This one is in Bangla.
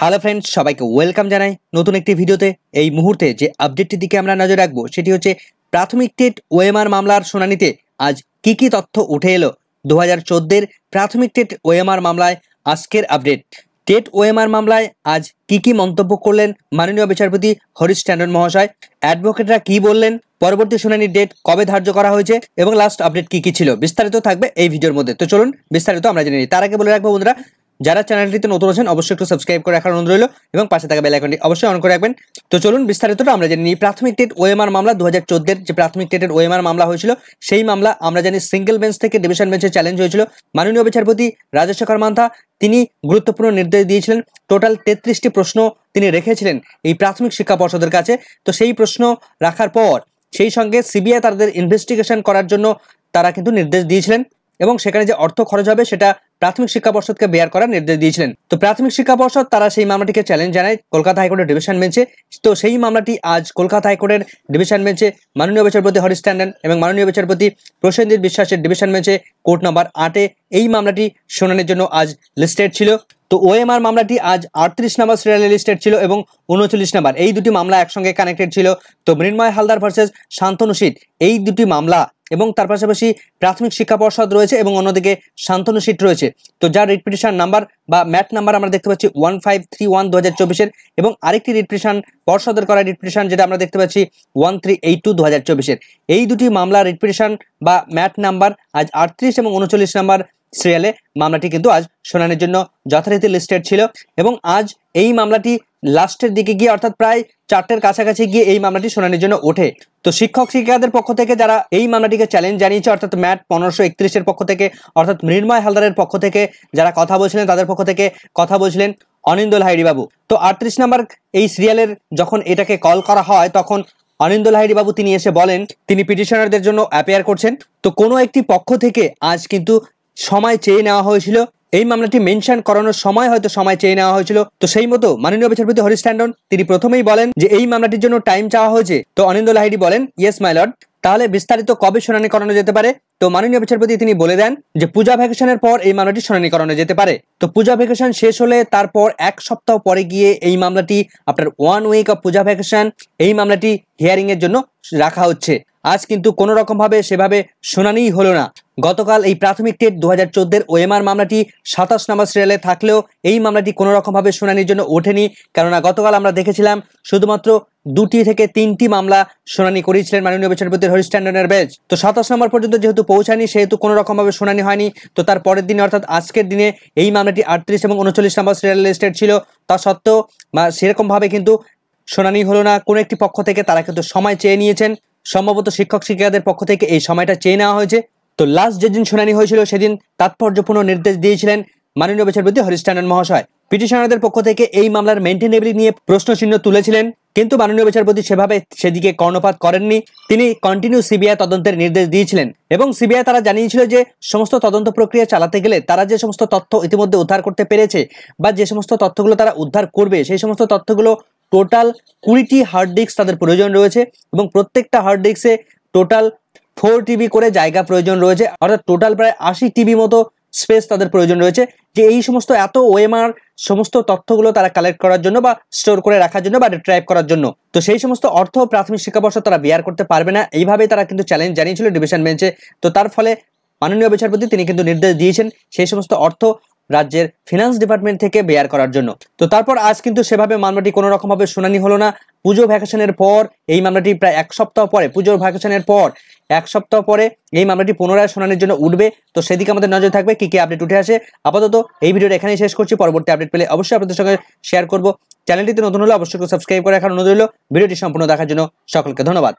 হ্যালো ফ্রেন্ডস, সবাইকে ওয়েলকাম জানাই নতুন একটি ভিডিওতে। এই মুহূর্তে যে আপডেটটির দিকে আমরা নজর রাখবো সেটি হচ্ছে প্রাথমিক টেট ওএমআর মামলার শুনানিতে আজ কি তথ্য উঠে এলো। 2014 প্রাথমিক টেট ওএমআর মামলায় আজকের আপডেট। টেট ওএমআর মামলায় আজ কি মন্তব্য করলেন মাননীয় বিচারপতি হরিশ ট্যান্ডন মহাশয়, অ্যাডভোকেটরা কি বললেন, পরবর্তী শুনানির ডেট কবে ধার্য করা হয়েছে এবং লাস্ট আপডেট কি ছিল, বিস্তারিত থাকবে এই ভিডিওর মধ্যে। তো চলুন বিস্তারিত আমরা জেনে নিই। তার আগে বলে রাখবো বন্ধুরা, যারা চ্যানেলটিতে নতুন আছেন অবশ্যই একটু সাবস্ক্রাইব করে রাখার অনুরোধ রইল এবং পাশে থাকা বেল আইকনটি অবশ্যই অন করে রাখবেন। তো চলুন বিস্তারিতটা আমরা জেনে নিই। প্রাথমিক টেট ওএমআর মামলা 2014 যে প্রাথমিক টেটের ওএমআর মামলা হয়েছিল, সেই মামলা আমরা জানি সিঙ্গেল বেঞ্চ থেকে ডিভিশন বেঞ্চে চ্যালেঞ্জ হয়েছিল। মাননীয় বিচারপতি রাজশেখর মান্থা তিনি গুরুত্বপূর্ণ নির্দেশ দিয়েছিলেন। টোটাল 33টি প্রশ্ন তিনি রেখেছিলেন এই প্রাথমিক শিক্ষা পর্ষদের কাছে। তো সেই প্রশ্ন রাখার পর সেই সঙ্গে সিবিআই তাদের ইনভেস্টিগেশন করার জন্য তারা কিন্তু নির্দেশ দিয়েছিলেন এবং সেখানে যে অর্থ খরচ হবে সেটা প্রাথমিক শিক্ষা পর্ষদকে বেয়ার করার নির্দেশ দিয়েছিলেন। তো প্রাথমিক শিক্ষা পর্ষদ তারা সেই মামলাটিকে চ্যালেঞ্জ জানায় কলকাতা হাইকোর্টের ডিভিশন বেঞ্চে। তো সেই মামলাটি আজ কলকাতা হাইকোর্টের ডিভিশন বেঞ্চে মাননীয় বিচারপতি হরিশ ট্যান্ডন এবং মাননীয় বিচারপতি প্রসেনজিৎ বিশ্বাসের ডিভিশন বেঞ্চে কোর্ট নম্বর 8-এ এই মামলাটি শুনানির জন্য আজ লিস্টেড ছিল। তো ওএমআর মামলাটি আজ 38 নম্বর সিরিয়ালে লিস্টেড ছিল এবং 39 নম্বর, এই দুটি মামলা একসঙ্গে কানেক্টেড ছিল। তো মৃন্ময় হালদার ভার্সেস শান্তনু সিট, এই দুটি মামলা এবং তার পাশাপাশি প্রাথমিক শিক্ষা পর্ষদ রয়েছে এবং অন্যদিকে শান্তনু সিট রয়েছে। তো যার রিট পিটিশন নাম্বার বা ম্যাট নাম্বার আমরা দেখতে পাচ্ছি 1531 2024-এর এবং আরেকটি রিট পিটিশন পর্ষদের করা রিট পিটিশন যেটা আমরা দেখতে পাচ্ছি 1382 2024-এর। এই দুটি মামলা রিট পিটিশন বা ম্যাট নাম্বার আজ 38 এবং 39 নম্বর সিরিয়ালে মামলাটি কিন্তু আজ শুনানির জন্য যথারীতি লিস্টেড ছিল এবং আজ এই মামলাটি লাস্টের দিকে গিয়ে অর্থাৎ প্রায় 4টের কাছাকাছি গিয়ে এই মামলাটি শুনানির জন্য ওঠে। তো শিক্ষক শিক্ষিকাদের পক্ষ থেকে যারা এই মামলাটিকে চ্যালেঞ্জ জানিয়েছে অর্থাৎ ম্যাট 1531-এর পক্ষ থেকে অর্থাৎ মৃন্ময় হালদারের পক্ষ থেকে যারা কথা বলছিলেন তাদের পক্ষ থেকে কথা বলছিলেন অনিন্দ্য লাহিড়ী বাবু। তো 38 নম্বর এই সিরিয়ালের যখন এটাকে কল করা হয় তখন অনিন্দ্য লাহিড়ী বাবু তিনি এসে বলেন তিনি পিটিশনারদের জন্য অ্যাপিয়ার করছেন। তো কোনো একটি পক্ষ থেকে আজ কিন্তু সময় চেয়ে নেওয়া হয়েছিল, এই মামলাটি মেনশন করানোর সময় হয়তো সময় চেয়ে নেওয়া হয়েছিল। তো সেই মতো মাননীয় বিচারপতি হরিশ ট্যান্ডন তিনি প্রথমেই বলেন যে এই মামলাটির জন্য টাইম চাওয়া হয়েছে। তো অনিন্দ্য লাহিড়ী বলেন ইয়েস মাই লর্ড, তাহলে বিস্তারিত কবে শুনানি করানো যেতে পারে? তো মাননীয় বিচারপতি তিনি বলে দেন যে পূজা ভ্যাকেশনের পর এই মামলাটি শুনানি করানো যেতে পারে। তো পূজা ভ্যাকেশন শেষ হলে তারপর এক সপ্তাহ পরে গিয়ে এই মামলাটি আপনার 1 উইক অফ পূজা ভ্যাকেশন এই মামলাটি হিয়ারিং এর জন্য রাখা হচ্ছে। আজ কিন্তু কোনো রকম ভাবে সেভাবে শুনানিই হলো না। গতকাল এই প্রাথমিক টেট 2014-এর ওএমআর মামলাটি 27 নম্বর সিরিয়ালে থাকলেও এই মামলাটি কোনো রকম ভাবে শুনানির জন্য ওঠেনি, কেননা গতকাল আমরা দেখেছিলাম শুধুমাত্র 2টি থেকে 3টি মামলা শুনানি করেছিলেন মাননীয় বিচারপতি হরিশ ট্যান্ডনের বেঞ্চ। তো 27 নম্বর পর্যন্ত যেহেতু পৌঁছায়নি সেহেতু কোনো রকম ভাবে শুনানি হয়নি। তো তার পরের দিনে অর্থাৎ আজকের দিনে এই মামলাটি 38 এবং 39 নম্বর সিরিয়াল লিস্টেড ছিল। তা সত্ত্বেও সেরকম ভাবে কিন্তু শুনানি হলো না। কোনো একটি পক্ষ থেকে তারা কিন্তু সময় চেয়ে নিয়েছেন, সম্ভবত শিক্ষক শিক্ষিকাদের পক্ষ থেকে এই সময়টা চেয়ে নেওয়া হয়েছে। তো লাস্ট যেদিন শুনানি হয়েছিল সেদিন তাৎপর্যপূর্ণ নির্দেশ দিয়েছিলেন মাননীয় বিচারপতি হরিশ ট্যান্ডন মহাশয়। পিটিশনারদের পক্ষ থেকে এই মামলার মেইনটেনেবিলিটি নিয়ে প্রশ্নচিহ্ন তুলেছিলেন, কিন্তু মাননীয় বিচারপতি সেভাবে সেদিকে কর্ণপাত করেননি। তিনি কন্টিনিউ সিবিআই তদন্তের নির্দেশ দিয়েছিলেন এবং সিবিআই তারা জানিয়েছিল যে সমস্ত তদন্ত প্রক্রিয়া চালাতে গেলে তারা যে সমস্ত তথ্য ইতিমধ্যে উদ্ধার করতে পেরেছে বা যে সমস্ত তথ্যগুলো তারা উদ্ধার করবে সেই সমস্ত তথ্যগুলো টোটাল 20টি হার্ড ডিস্ক তাদের প্রয়োজন রয়েছে এবং প্রত্যেকটা হার্ড ডিস্কে টোটাল 4 টিবি করে জায়গা প্রয়োজন রয়েছে, অর্থাৎ টোটাল প্রায় 80 টিবি মতো স্পেস তাদের প্রয়োজন রয়েছে যে এই সমস্ত এত ওএমআর সমস্ত তথ্যগুলো তারা কালেক্ট করার জন্য বা স্টোর করে রাখার জন্য বা রিট্রাইভ করার জন্য। তো সেই সমস্ত অর্থ প্রাথমিক শিক্ষা পর্ষদ তারা বেয়ার করতে পারবে না, এইভাবেই তারা কিন্তু চ্যালেঞ্জ জানিয়েছিল ডিভিশন বেঞ্চে। তো তার ফলে মাননীয় বিচারপতি তিনি কিন্তু নির্দেশ দিয়েছেন সেই সমস্ত অর্থ রাজ্যের ফিনান্স ডিপার্টমেন্ট থেকে বেয়ার করার জন্য। তো তারপর আজ কিন্তু সেভাবে মামলাটি কোনো রকম ভাবে শুনানি হলো না। পুজো ভ্যাকেশনের পর এই মামলাটি প্রায় 1 সপ্তাহ পরে, পুজোর ভ্যাকেশনের পর 1 সপ্তাহ পরে এই মামলাটি পুনরায় শুনানির জন্য উঠবে। তো সেদিকে আমাদের নজর থাকবে কি আপডেট উঠে আসে। আপাতত এই ভিডিওটা এখানেই শেষ করছি, পরবর্তী আপডেট পেলে অবশ্যই আপনাদের সঙ্গে শেয়ার করব। চ্যানেলটিতে নতুন হলে অবশ্যই সাবস্ক্রাইব করে রাখার অনুরোধ রইল। ভিডিওটি সম্পূর্ণ দেখার জন্য সকলকে ধন্যবাদ।